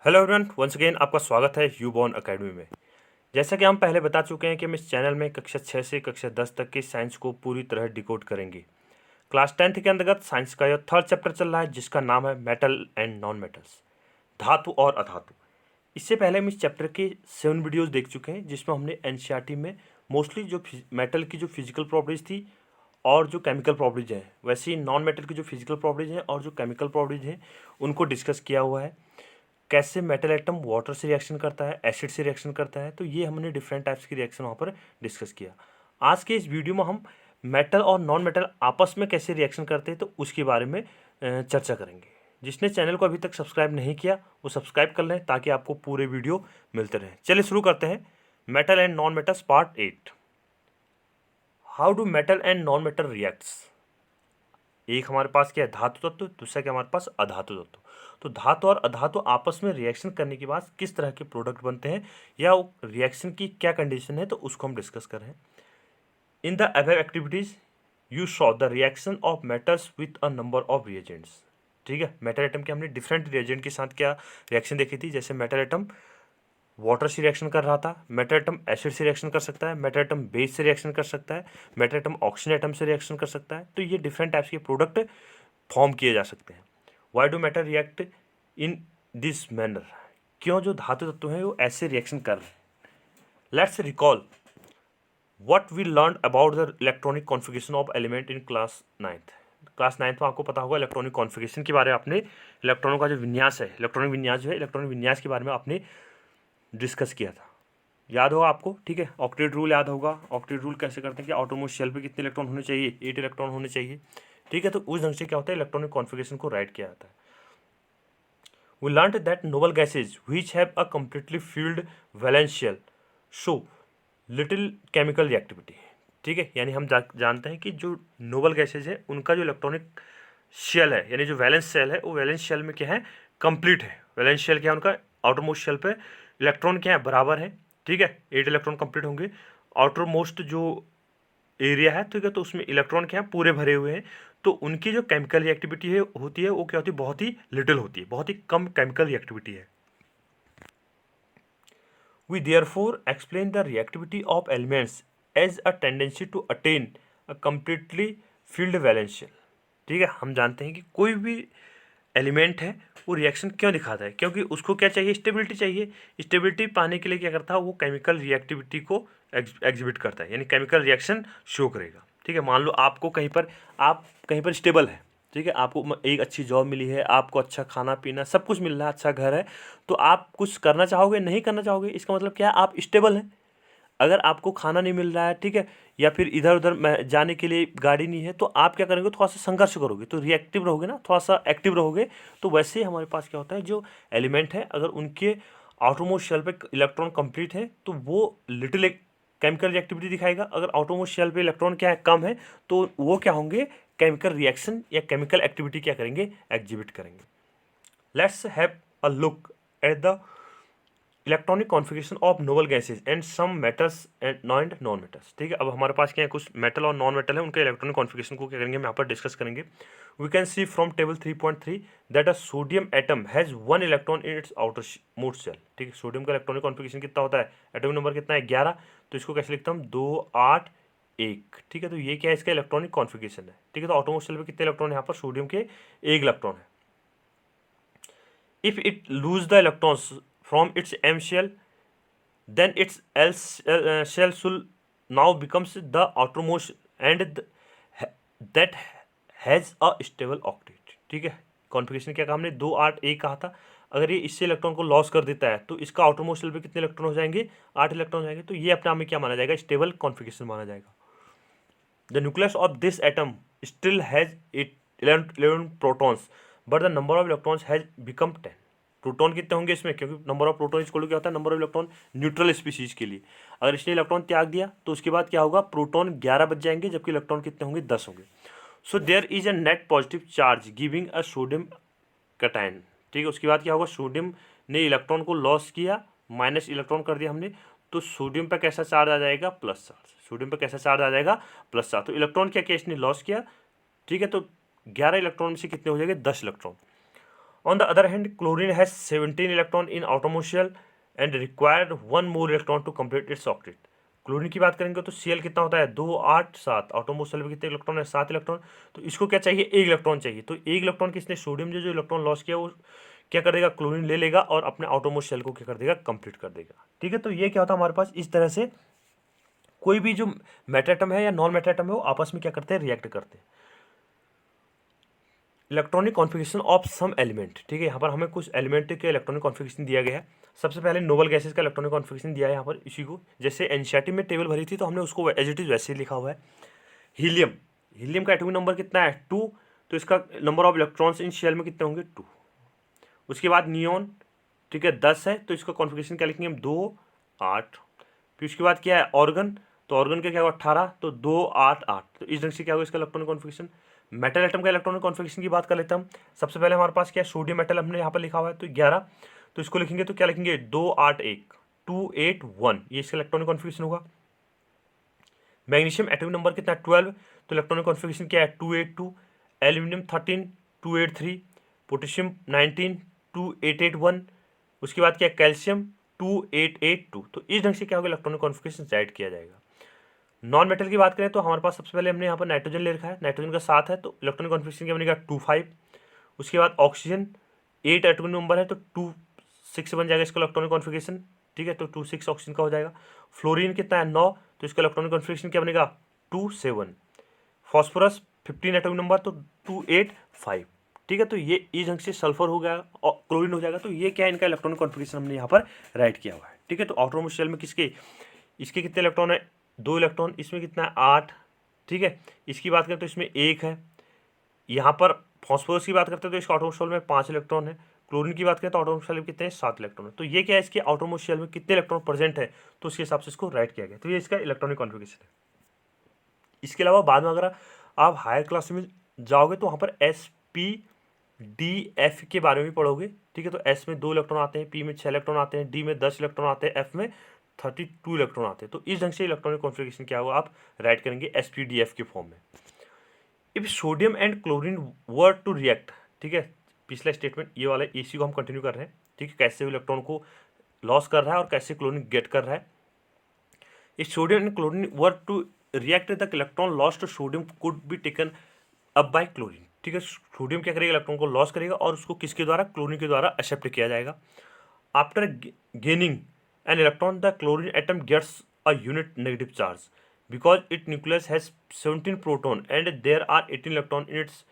Hello everyone, once again आपका स्वागत है यूबॉर्न एकेडमी में। जैसा कि हम पहले बता चुके हैं कि हम इस चैनल में कक्षा 6 से कक्षा 10 तक की साइंस को पूरी तरह डिकोड करेंगे। क्लास 10th के अंतर्गत साइंस का यह थर्ड चैप्टर चल रहा है जिसका नाम है मेटल एंड नॉन मेटल्स, धातु और अधातु। इससे पहले हम इस चैप्टर के 7 वीडियोज़ देख चुके हैं जिसमें हमने एनसीईआरटी में मोस्टली जो मेटल की जो फिजिकल प्रॉपर्टीज़ थी और जो केमिकल प्रॉपर्टीज हैं, वैसे ही नॉन मेटल की जो फिजिकल प्रॉपर्टीज हैं और जो केमिकल प्रॉपर्टीज हैं उनको डिस्कस किया हुआ है। कैसे मेटल एटम वाटर से रिएक्शन करता है, एसिड से रिएक्शन करता है, तो ये हमने डिफरेंट टाइप्स की रिएक्शन वहाँ पर डिस्कस किया। आज के इस वीडियो में हम मेटल और नॉन मेटल आपस में कैसे रिएक्शन करते हैं तो उसके बारे में चर्चा करेंगे। जिसने चैनल को अभी तक सब्सक्राइब नहीं किया वो सब्सक्राइब कर लें ताकि आपको पूरे वीडियो मिलते रहें। चलिए शुरू करते हैं। Metal and non metals part 8। How do metal and non metal reacts. एक हमारे पास क्या है, धातु तत्व, दूसरा क्या हमारे पास अधातु तत्व। तो धातु और अधातु आपस में रिएक्शन करने के बाद किस तरह के प्रोडक्ट बनते हैं या रिएक्शन की क्या कंडीशन है तो उसको हम डिस्कस कर रहे हैं। In the above activities you show the reaction of metals with a number of reagents. ठीक है, मेटल एटम के हमने डिफरेंट रिएजेंट के साथ क्या रिएक्शन देखी थी। जैसे मेटल एटम वाटर से रिएक्शन कर रहा था, मेटल एटम एसिड से रिएक्शन कर सकता है, मेटल एटम बेस से रिएक्शन कर सकता है, मेटल एटम ऑक्सीजन एटम से रिएक्शन कर सकता है। तो ये डिफरेंट टाइप्स के प्रोडक्ट फॉर्म किए जा सकते हैं। Why do metal react in this manner. क्यों जो धातु तत्व हैं वो ऐसे रिएक्शन कर रहे हैं। Let's recall what we learn about the electronic configuration of element in class 9th। Class 9th में आपको पता होगा इलेक्ट्रॉनिक कॉन्फ़िगरेशन के बारे में आपने इलेक्ट्रॉनों का जो विन्यास है, इलेक्ट्रॉनिक विन्यास जो है, इलेक्ट्रॉनिक विन्यास के बारे में आपने डिस्कस किया था। याद होगा आपको, ठीक है। ऑक्टेट रूल याद होगा। ऑक्टेट रूल कैसे करते हैं कि आउटरमोस्ट शेल पे कितने इलेक्ट्रॉन होने चाहिए, 8 इलेक्ट्रॉन होने चाहिए, ठीक है। तो उस ढंग से क्या होता है, इलेक्ट्रॉनिक कॉन्फ़िगरेशन को राइट किया जाता है। We learned that noble gases which have a completely filled valence shell show little chemical reactivity। ठीक है, यानी हम जानते हैं कि जो नोबल गैसेज है उनका जो इलेक्ट्रॉनिक शेल है यानी जो वैलेंस शेल है वो वैलेंस शेल में क्या है, कंप्लीट है। वैलेंस शेल क्या है उनका, आउटर शेल पे इलेक्ट्रॉन क्या है, बराबर है। ठीक है, 8 इलेक्ट्रॉन कंप्लीट होंगे। आउटर मोस्ट जो एरिया है, ठीक है, तो उसमें इलेक्ट्रॉन क्या है, पूरे भरे हुए हैं। तो उनकी जो केमिकल रिएक्टिविटी है होती है वो क्या होती है, बहुत ही लिटिल होती है, बहुत ही कम केमिकल रिएक्टिविटी है। We therefore explain the reactivity of elements as a tendency to attain a completely filled valence shell। ठीक है, हम जानते हैं कि कोई भी एलिमेंट है वो रिएक्शन क्यों दिखाता है, क्योंकि उसको क्या चाहिए, स्टेबिलिटी चाहिए। स्टेबिलिटी पाने के लिए क्या करता है, वो केमिकल रिएक्टिविटी को एग्जिबिट करता है, यानी केमिकल रिएक्शन शो करेगा। ठीक है, मान लो आपको आप कहीं पर स्टेबल है, ठीक है, आपको एक अच्छी जॉब मिली है, आपको अच्छा खाना पीना सब कुछ मिल रहा है, अच्छा घर है, तो आप कुछ करना चाहोगे, नहीं करना चाहोगे। इसका मतलब क्या है, आप स्टेबल हैं। अगर आपको खाना नहीं मिल रहा है, ठीक है, या फिर इधर उधर जाने के लिए गाड़ी नहीं है, तो आप क्या करेंगे, थोड़ा सा संघर्ष करोगे, तो रिएक्टिव रहोगे ना, थोड़ा सा एक्टिव रहोगे। तो वैसे ही हमारे पास क्या होता है, जो एलिमेंट है अगर उनके आउटरमोस्ट शेल पे इलेक्ट्रॉन कंप्लीट है तो वो लिटिल एक केमिकल रिएक्टिविटी दिखाएगा। अगर आउटरमोस्ट शेल पे इलेक्ट्रॉन क्या है, कम है, तो वो क्या होंगे, केमिकल रिएक्शन या केमिकल एक्टिविटी क्या करेंगे, एग्जिबिट करेंगे। Let's have a look at the electronic configuration of noble gases and some metals and non metals. ठीक है, अब हमारे पास क्या है, कुछ मेटल और नॉन मेटल है, उनके इलेक्ट्रॉनिक कॉन्फ़िगरेशन को क्या करेंगे, हम यहाँ पर डिस्कस करेंगे। We can see from table 3.3 that a sodium atom has 1 electron in its outermost shell. ठीक है, सोडियम का इलेक्ट्रॉनिक कॉन्फ़िगरेशन कितना होता है, एटॉमिक नंबर कितना है, 11। तो इसको कैसे लिखता हूँ, 2 8 1। ठीक है, तो ये क्या है, इसका इलेक्ट्रॉनिक कॉन्फ़िगरेशन है। ठीक है, तो आउटर मोस्ट शेल पे कितने इलेक्ट्रॉन है, यहाँ पर सोडियम के 1 इलेक्ट्रॉन है। If it lose the electrons from its M shell then its shell should now becomes the outermost and that has a stable octet। ठीक है, कॉन्फ़िगरेशन क्या कहा हमने, 2 8 1 कहा था। अगर ये इससे इलेक्ट्रॉन को लॉस कर देता है तो इसका आउटरमोस्ट शेल पे कितने इलेक्ट्रॉन हो जाएंगे, 8 इलेक्ट्रॉन हो जाएंगे। तो ये अपने आप में क्या माना जाएगा, स्टेबल कॉन्फ़िगरेशन माना जाएगा। The nucleus of this atom still has 11 protons but the number of electrons has become 10। Proton कितने होंगे इसमें, क्योंकि नंबर ऑफ प्रोटॉन इक्वल क्या होता है, number of electron neutral species के लिए। अगर इसने इलेक्ट्रॉन त्याग दिया तो उसके बाद क्या होगा, प्रोटॉन 11 बच जाएंगे जबकि इलेक्ट्रॉन कितने होंगे, 10 होंगे। So there is a net positive charge giving a sodium cation. ठीक है, उसके बाद क्या होगा, सोडियम ने इलेक्ट्रॉन को लॉस किया, माइनस इलेक्ट्रॉन कर दिया हमने, तो सोडियम पर कैसा चार्ज आ जाएगा, प्लस चार्ज। सोडियम पर कैसा चार्ज आ जाएगा, प्लस चार्ज। तो इलेक्ट्रॉन क्या किया, इसने लॉस किया। ठीक है, तो 11 इलेक्ट्रॉन में से कितने हो जाएंगे, 10 electron. On the other hand chlorine has 17 electron in outermost shell and required 1 more electron to complete its octet. Chlorine की बात करेंगे तो Cl कितना होता है 2 8 7, ऑटोमोशियल में कितने इलेक्ट्रॉन है 7 इलेक्ट्रॉन। तो इसको क्या चाहिए 1 इलेक्ट्रॉन चाहिए। तो 1 इलेक्ट्रॉन किसने सोडियम जो इलेक्ट्रॉन लॉस किया वो क्या कर देगा क्लोरीन ले लेगा और अपने ऑटोमोशियल को क्या कर देगा कंप्लीट कर देगा। ठीक है, तो ये क्या होता है हमारे पास इस तरह से कोई भी जो मेटल एटम है या नॉन मेटल एटम है वो आपस में क्या करते हैं रिएक्ट करते हैं। Electronic configuration of some element. ठीक है, यहाँ पर हमें कुछ एलिमेंट के इलेक्ट्रॉनिक कॉन्फ़िगरेशन दिया गया है। सबसे पहले नोबल गैसेस का इलेक्ट्रॉनिक कॉन्फ़िगरेशन दिया है यहाँ पर इसी को, जैसे एनसीईआरटी में टेबल भरी थी तो हमने उसको एज इट इज वैसे ही लिखा हुआ है। हीलियम, हीलियम का एटॉमिक नंबर कितना है 2, तो इसका number of electrons in shell में कितने होंगे 2। उसके बाद नियॉन, ठीक है 10 है तो इसका कॉन्फ़िगरेशन क्या लिखेंगे हम 2 8। फिर उसके बाद क्या है ऑर्गन, तो ऑर्गन का क्या होगा 18, तो 2 8 8। तो इस ढंग से क्या होगा इसका इलेक्ट्रॉनिक कॉन्फ़िगरेशन। मेटल एटम का इलेक्ट्रॉनिक कॉन्फ़िगरेशन की बात कर लेते हैं हम। सबसे पहले हमारे पास क्या है सोडियम मेटल हमने यहाँ पर लिखा हुआ है तो 11, तो इसको लिखेंगे तो क्या लिखेंगे 2 8 1 2 8 1, ये इसका इलेक्ट्रॉनिक कॉन्फ़िगरेशन होगा। मैग्नीशियम एटॉमिक नंबर कितना है 12, तो इलेक्ट्रॉनिक कॉन्फ़िगरेशन क्या है 282। एल्यूमिनियम 13 283। पोटेशियम 19 2881। उसके बाद क्या है कैल्शियम 2882। तो इस ढंग से क्या होगा इलेक्ट्रॉनिक कॉन्फ़िगरेशन ऐड किया जाएगा। नॉन मेटल की बात करें तो हमारे पास सबसे पहले हमने यहाँ पर नाइट्रोजन ले रखा है, नाइट्रोजन का 7 है तो इलेक्ट्रॉनिक कॉन्फ़िगरेशन क्या बनेगा 25। उसके बाद ऑक्सीजन 8 एटॉमिक नंबर है तो 26 बन जाएगा इसका इलेक्ट्रॉनिक कॉन्फ़िगरेशन। ठीक है, तो 26 ऑक्सीजन का हो जाएगा। फ्लोरीन कितना है 9, तो इसका इलेक्ट्रॉनिक कॉन्फ़िगरेशन क्या बनेगा 27। फॉस्फोरस 15 एटॉमिक नंबर तो 285। ठीक है, तो ये इस ढंग से सल्फर हो गया और क्लोरीन हो जाएगा। तो ये क्या है इनका इलेक्ट्रॉनिक कॉन्फ़िगरेशन हमने यहाँ पर राइट किया हुआ है। ठीक है, तो ऑटोमोबाइल में किसके इसके कितने इलेक्ट्रॉन है 2 इलेक्ट्रॉन, इसमें कितना है 8। ठीक है, इसकी बात करें तो इसमें 1 है। यहाँ पर फॉस्फोरस की बात करते हैं तो इसका ऑटोमोबाइल में 5 इलेक्ट्रॉन है। क्लोरीन की बात करें तो ऑटोमोबाइल में कितने हैं 7 इलेक्ट्रॉन है। तो ये क्या है इसके ऑटोमोबाइल में कितने इलेक्ट्रॉन प्रेजेंट है तो उसके हिसाब से इसको राइट किया गया। तो ये इसका इलेक्ट्रॉनिक कॉन्फ़िगरेशन है। इसके अलावा बाद में अगर आप हायर क्लास में जाओगे तो वहाँ पर SPDF के बारे में भी पढ़ोगे। ठीक है, तो S में 2 इलेक्ट्रॉन आते हैं, P में 6 इलेक्ट्रॉन आते हैं, D में 10 इलेक्ट्रॉन आते हैं, F में 32 इलेक्ट्रॉन आते हैं। तो इस ढंग से इलेक्ट्रॉनिक कॉन्फ़िगरेशन क्या होगा आप राइट करेंगे SPDF के फॉर्म में। If sodium and chlorine were to react, ठीक है पिछला स्टेटमेंट ये वाला इसी को हम कंटिन्यू कर रहे हैं। ठीक है, कैसे इलेक्ट्रॉन को लॉस कर रहा है और कैसे क्लोरीन गेट कर रहा है। If sodium and chlorine were to react the electron loss to sodium could be taken up by chlorine. ठीक है, सोडियम क्या करेगा इलेक्ट्रॉन को लॉस करेगा और उसको किसके द्वारा क्लोरीन के द्वारा एक्सेप्ट किया जाएगा। After gaining an electron the chlorine atom gets a unit negative charge because its nucleus has 17 proton and there are 18 electron in its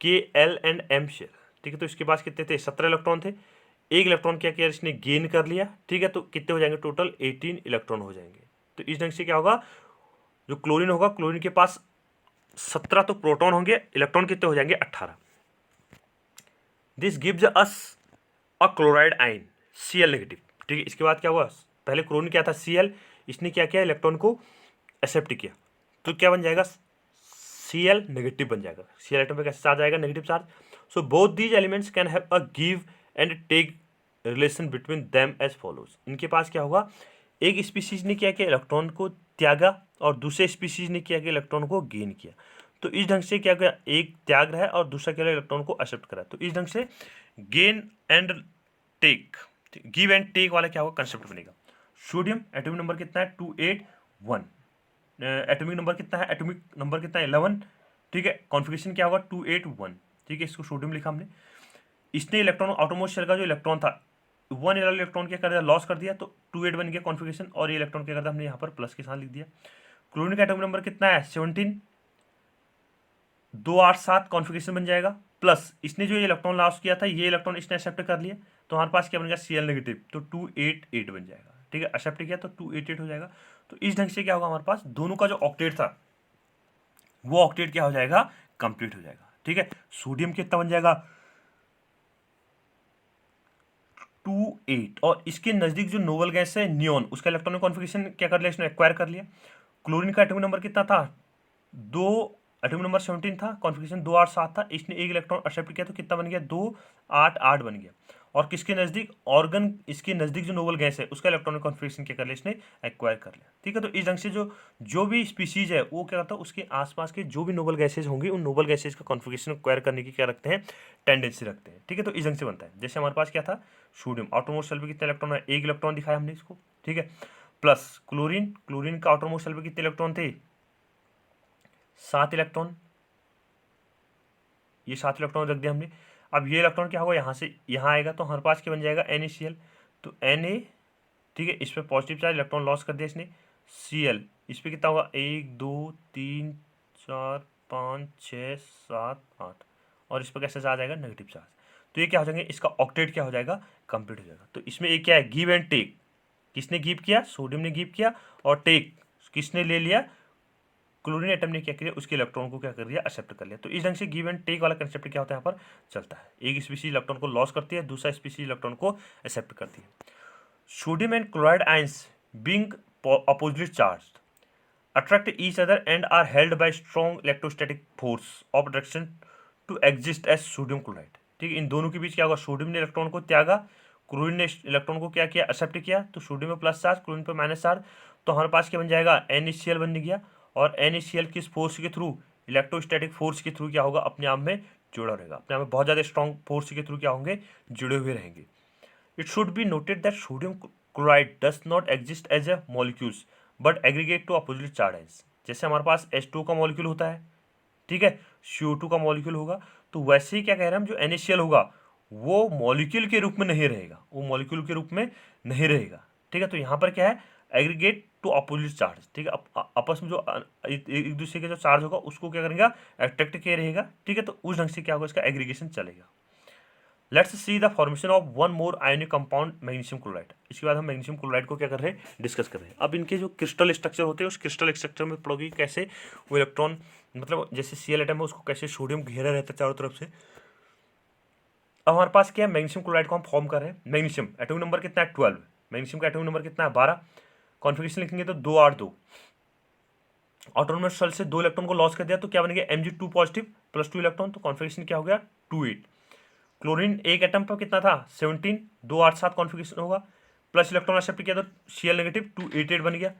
K, L and M shell. ठीक है, तो इसके पास कितने थे 17 इलेक्ट्रॉन थे। एक इलेक्ट्रॉन क्या किया इसने गेन कर लिया। ठीक है, तो कितने हो जाएंगे टोटल 18 इलेक्ट्रॉन हो जाएंगे। तो इस ढंग से क्या होगा जो क्लोरीन होगा क्लोरीन के पास 17 तो प्रोटॉन होंगे, इलेक्ट्रॉन कितने हो जाएंगे 18। This gives us a chloride ion Cl negative. ठीक है, इसके बाद क्या हुआ पहले क्लोरीन क्या था Cl, इसने क्या किया इलेक्ट्रॉन को एक्सेप्ट किया तो क्या बन जाएगा Cl नेगेटिव बन जाएगा। Cl एटम पे कैसे चार्ज आएगा negative charge. So both these elements can have a give and take relation between them as follows. इनके पास क्या होगा एक स्पीसीज ने क्या किया इलेक्ट्रॉन को त्यागा और दूसरे स्पीसीज ने क्या किया इलेक्ट्रॉन को गेन किया। तो इस ढंग से क्या किया एक त्याग रहा है और दूसरा क्या इलेक्ट्रॉन को एक्सेप्ट करा। तो इस ढंग से gain and take give and take वाला क्या होगा कंसेप्ट बनेगा। सोडियम एटॉमिक नंबर कितना है 281, एटॉमिक नंबर कितना है एटॉमिक नंबर कितना है 11। ठीक है, कॉन्फ़िगरेशन क्या होगा 281। ठीक है, इसको सोडियम लिखा हमने। इसने इलेक्ट्रॉन ऑटोमोबाइल शेल का जो इलेक्ट्रॉन था 1 इलेक्ट्रॉन क्या कर दिया लॉस कर दिया तो 28 बन गया कॉन्फ़िगरेशन और ये इलेक्ट्रॉन क्या करता हमने यहाँ पर प्लस के साथ लिख दिया। क्लोरीन का एटॉमिक नंबर कितना है 17, 287 कॉन्फ़िगरेशन बन जाएगा प्लस इसने जो ये इलेक्ट्रॉन लॉस किया था ये इलेक्ट्रॉन इसने एक्सेप्ट कर लिया तो हमारे पास क्या बन गया Cl नेगेटिव तो 288 बन जाएगा। ठीक है, एक्सेप्ट किया तो 288 हो जाएगा। तो इस ढंग से क्या होगा हमारे पास दोनों का जो ऑक्टेट था वो ऑक्टेट क्या हो जाएगा कंप्लीट हो जाएगा। ठीक है, सोडियम कितना बन जाएगा 28 और इसके नजदीक जो नोबल गैस है नियॉन उसका इलेक्ट्रॉनिक कॉन्फ़िगरेशन क्या कर लिया इसने एक्वायर कर लिया। क्लोरीन का एटॉमिक नंबर कितना था 2, एटॉमिक नंबर 17 था, कॉन्फ़िगरेशन 287 था, इसने एक इलेक्ट्रॉन एक्सेप्ट किया तो कितना बन गया 288 बन गया। और किसके नज़दीक, ऑर्गन इसके नज़दीक जो नोबल गैस है उसका इलेक्ट्रॉनिक कॉन्फिगरेशन क्या कर लिया इसने, एक्वायर कर लिया। ठीक है, तो इस ढंग से जो भी स्पीशीज है वो क्या करता है, उसके आसपास के जो भी नोबल गैसेज होंगी उन नोबल गैसेज का कॉन्फिगरेशन एक्वायर करने की क्या रखते हैं, टेंडेंसी रखते हैं। ठीक है, तो इस ढंग से बनता है। जैसे हमारे पास क्या था, सोडियम, आउटरमोस्ट शेल पे कितने इलेक्ट्रॉन है, एक इलेक्ट्रॉन दिखाया हमने इसको। ठीक है, प्लस क्लोरीन, क्लोरीन का आउटरमोस्ट शेल पे कितने इलेक्ट्रॉन थे, 7 इलेक्ट्रॉन, ये 7 इलेक्ट्रॉन रख दिया हमने। अब ये इलेक्ट्रॉन क्या होगा, यहाँ से यहाँ आएगा तो हमारे पास क्या बन जाएगा, NaCl। तो Na, ठीक है, इस पर पॉजिटिव चार्ज इलेक्ट्रॉन लॉस कर दिया इसने, Cl, इस पर कितना होगा, 1 2 3 4 5 6 7 8, और इस पर कैसे चार्ज आएगा, नेगेटिव चार्ज। तो ये क्या हो जाएंगे, इसका ऑक्टेट क्या हो जाएगा, कंप्लीट हो जाएगा। तो इसमें एक क्या है, गिव एंड टेक, किसने गिव किया, सोडियम ने गिव किया, और टेक किसने ले लिया, क्लोरीन एटम ने क्या किया, उसके इलेक्ट्रॉन को क्या कर दिया, एक्सेप्ट कर लिया। तो इस ढंग से गिव एंड टेक वाला कंसेप्ट क्या होता है यहाँ पर चलता है। एक स्पीशीज इलेक्ट्रॉन को लॉस करती है, दूसरा स्पीशीज इलेक्ट्रॉन को एक्सेप्ट करती है। Sodium and chloride ions being opposite charge attract each other and are held by strong electrostatic force of attraction to exist as sodium chloride। ठीक है, इन दोनों के बीच क्या होगा, सोडियम ने इलेक्ट्रॉन को त्यागा, क्लोरीन ने इलेक्ट्रॉन को क्या किया, एक्सेप्ट किया। तो सोडियम में प्लस चार्ज, क्लोरीन पे माइनस चार्ज, तो हमारे पास क्या बन जाएगा, NaCl बन गया। और NaCl किस फोर्स के थ्रू, इलेक्ट्रोस्टैटिक फोर्स के थ्रू क्या होगा, अपने आप में जुड़ा रहेगा, अपने आप में बहुत ज़्यादा स्ट्रॉन्ग फोर्स के थ्रू क्या होंगे, जुड़े हुए रहेंगे। It should be noted that sodium chloride does not exist as a molecules but aggregate to opposite charge ions। जैसे हमारे पास H2 का मॉलिक्यूल होता है, ठीक है, CO2 का मॉलिक्यूल होगा, तो वैसे ही क्या कह रहे हैं हम, जो NaCl होगा वो मॉलिक्यूल के रूप में नहीं रहेगा, वो मॉलिक्यूल के रूप में नहीं रहेगा। ठीक है, तो यहाँ पर क्या है, एग्रीगेट टू अपोजिट चार्ज। ठीक है, आपस में जो एक दूसरे का जो चार्ज होगा उसको क्या करेगा, अट्रैक्ट किया रहेगा। ठीक है, तो उस ढंग से क्या होगा, इसका एग्रीगेशन चलेगा। Let's see the formation of one more ionic compound magnesium chloride. इसके बाद हम मैग्नीशियम क्लोराइड को क्या कर रहे हैं, डिस्कस कर रहे हैं। अब इनके जो क्रिस्टल स्ट्रक्चर होते हैं उस क्रिस्टल स्ट्रक्चर में पढ़ोगे कैसे वो इलेक्ट्रॉन, मतलब जैसे Cl एटम है उसको कैसे सोडियम घेरा रहता है चारों तरफ से। अब हमारे पास क्या है, मैग्नीशियम क्लोराइड को हम फॉर्म कर रहे हैं। मैग्नीशियम एटॉमिक नंबर कितना है, 12। मैग्नीशियम का एटॉमिक नंबर कितना है, 12। कॉन्फिगरेशन लिखेंगे तो 2 8 2। ऑटोनोमस शेल से 2 इलेक्ट्रॉन को लॉस कर दिया तो क्या बन गया, Mg2 पॉजिटिव प्लस 2 इलेक्ट्रॉन, तो कॉन्फिगरेशन क्या हो गया, 2 8। क्लोरीन एक एटम पर कितना था, 17, 2 8 7 कॉन्फिगरेशन होगा, प्लस इलेक्ट्रॉन एक्सेप्ट किया तो Cl नेगेटिव 2 8 8 बन गया।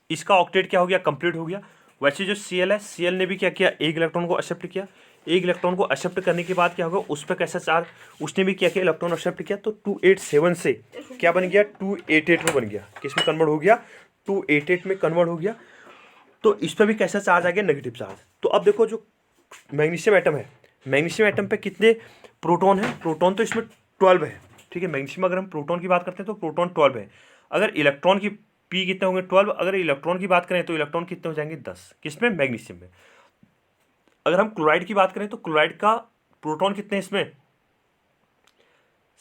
इसका ऑक्टेट क्या हो गया, कंप्लीट हो गया। वैसे जो Cl है, Cl ने भी क्या किया, एक इलेक्ट्रॉन को एक्सेप्ट किया। एक इलेक्ट्रॉन को एक्सेप्ट करने के बाद क्या होगा, उस पर कैसा चार्ज, उसने भी क्या किया, इलेक्ट्रॉन एक्सेप्ट किया, तो 287 से क्या बन गया, 288 में बन गया। किस में कन्वर्ट हो गया, 288 में कन्वर्ट हो गया। तो इस पर भी कैसा चार्ज आ गया, नेगेटिव चार्ज। तो अब देखो जो मैग्नीशियम एटम है, मैग्नीशियम एटम पे कितने प्रोटॉन है, प्रोटॉन तो इसमें 12 है। ठीक है, मैग्नीशियम अगर हम प्रोटॉन की बात करते हैं तो प्रोटॉन 12 है। अगर इलेक्ट्रॉन की पी कितने होंगे, 12। अगर इलेक्ट्रॉन की बात करें तो इलेक्ट्रॉन कितने हो जाएंगे, 10। किसमें, मैग्नीशियम में। अगर हम क्लोराइड की बात करें तो क्लोराइड का प्रोटॉन कितने, इसमें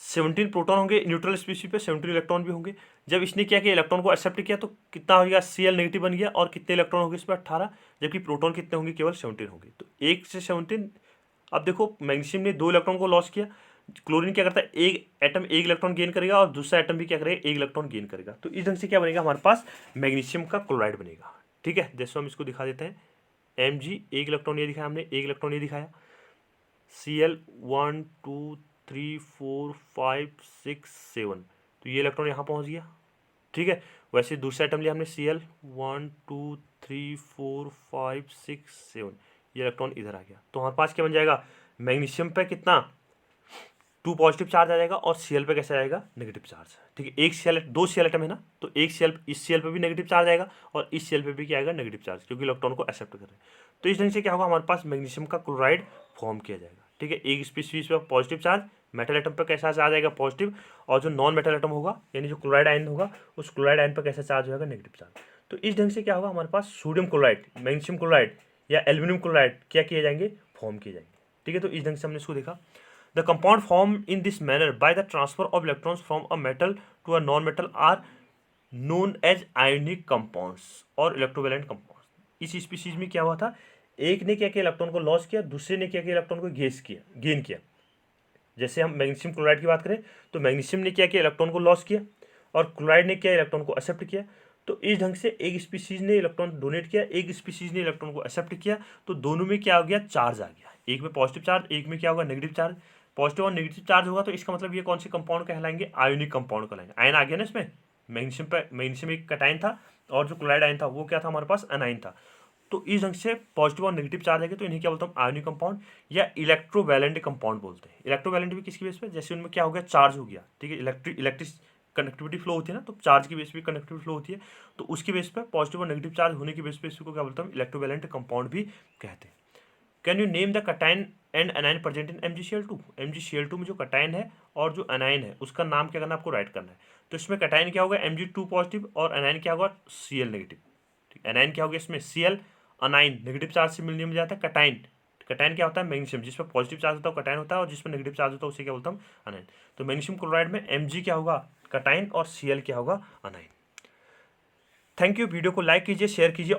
17 प्रोटॉन होंगे, न्यूट्रल स्पीशीज पे 17 इलेक्ट्रॉन भी होंगे। जब इसने क्या किया, इलेक्ट्रॉन को एक्सेप्ट किया तो कितना हो गया, Cl नेगेटिव बन गया, और कितने इलेक्ट्रॉन होंगे इसमें, 18। जबकि प्रोटॉन कितने होंगे, केवल 17 होंगे। तो 1 से 17। अब देखो मैग्नीशियम ने 2 इलेक्ट्रॉन को लॉस किया, क्लोरीन क्या करता है, एक एटम 1 इलेक्ट्रॉन गेन करेगा और दूसरा एटम भी क्या करेगा, 1 इलेक्ट्रॉन गेन करेगा। तो इस ढंग से क्या बनेगा, हमारे पास मैग्नीशियम का क्लोराइड बनेगा। ठीक है, जैसे हम इसको दिखा देते हैं, Mg 1 इलेक्ट्रॉन ये दिखाया हमने, 1 इलेक्ट्रॉन ये दिखाया, Cl 1 2 3 4 5 6 7, तो ये इलेक्ट्रॉन यहाँ पहुँच गया। ठीक है, वैसे दूसरा आइटम लिया हमने Cl 1 2 3 4 5 6 7, ये इलेक्ट्रॉन इधर आ गया। तो हमारे पास क्या बन जाएगा, मैग्नीशियम पे कितना, 2 पॉजिटिव चार्ज आ जाएगा, और Cl पे कैसे आएगा, नेगेटिव चार्ज। ठीक है, एक Cl 2 Cl आइटम है ना, तो एक Cl, इस Cl पे भी नेगेटिव चार्ज आएगा और इस Cl पे भी क्या आएगा, नेगेटिव चार्ज, क्योंकि इलेक्ट्रॉन को एक्सेप्ट कर रहे हैं। तो इस ढंग से क्या होगा, हमारे पास मैग्नीशियम का क्लोराइड फॉर्म किया जाएगा। ठीक है, एक स्पीशीज पे पॉजिटिव चार्ज, मेटल एटम पर कैसा चार्ज आएगा, पॉजिटिव, और जो नॉन मेटल एटम होगा यानी जो क्लोराइड आयन होगा उस क्लोराइड आयन पर कैसा चार्ज होगा, नेगेटिव चार्ज। तो इस ढंग से क्या होगा, हमारे पास सोडियम क्लोराइड, मैग्नीशियम क्लोराइड या एल्यूमिनियम क्लोराइड क्या किए जाएंगे, फॉर्म किए जाएंगे। ठीक है, तो इस ढंग से हमने इसको देखा। The compound formed in this manner by the transfer of electrons from a metal to a non-metal are known as ionic compounds और electrovalent compounds। इस स्पीशीज में क्या हुआ था, एक ने क्या किया, इलेक्ट्रॉन को लॉस किया, दूसरे ने क्या किया, इलेक्ट्रॉन को गेन किया। जैसे हम मैग्नीशियम क्लोराइड की बात करें तो मैग्नीशियम ने क्या किया, इलेक्ट्रॉन को लॉस किया, और क्लोराइड ने क्या, इलेक्ट्रॉन को एक्सेप्ट किया। तो इस ढंग से एक स्पीशीज ने इलेक्ट्रॉन डोनेट किया, एक स्पीशीज ने इलेक्ट्रॉन को एक्सेप्ट किया, तो दोनों में क्या हो गया, चार्ज आ गया। एक में पॉजिटिव चार्ज, एक में क्या होगा, नेगेटिव चार्ज। पॉजिटिव और नेगेटिव चार्ज होगा तो इसका मतलब ये कौन से कंपाउंड कहलाएंगे, आयोनिक कंपाउंड कहलाएंगे। आयन आ गया ना इसमें, मैग्नीशियम एक कटायन था और जो क्लोराइड आयन था वो क्या था हमारे पास, अनायन था। तो इस ढंग से पॉजिटिव और नेगेटिव चार्ज है तो इन्हें क्या बोलते हैं, आयोनिक कंपाउंड या इलेक्ट्रोवैलेंट कंपाउंड बोलते हैं। इलेक्ट्रोवैलेंट भी किसकी बेस पे, जैसे उनमें क्या हो गया, चार्ज हो गया, ठीक है, इलेक्ट्रिक कंडक्टिविटी फ्लो होती है ना, तो चार्ज की बेस पे कंडक्टिविटी फ्लो होती है, तो उसकी बेस पे पॉजिटिव और नेगेटिव चार्ज होने की बेस पे इसको क्या बोलते हैं, इलेक्ट्रोवैलेंट कंपाउंड भी कहते हैं। Can you name the cation and अनायन present in MgCl2। MgCl2 में जो कटायन है और जो अनायन है उसका नाम क्या करना है आपको, राइट करना है। तो इसमें कटायन क्या होगा, Mg2 पॉजिटिव और अनायन क्या होगा, Cl नेगेटिव। ठीक, अनायन क्या हो गया इसमें, Cl, अनायन नेगेटिव चार्ज से मिलने में जाता है कटायन। कटायन क्या होता है, मैग्नीशियम, जिसमें पॉजिटिव चार्ज होता है कटायन होता है और जिसमें नेगेटिव चार्ज होता है उसे क्या बोलता हूँ, अनायन। तो मैग्नीशियम क्लोराइड में Mg क्या होगा, कटायन, और Cl क्या होगा, अनायन। थैंक यू, वीडियो को लाइक कीजिए, शेयर कीजिए।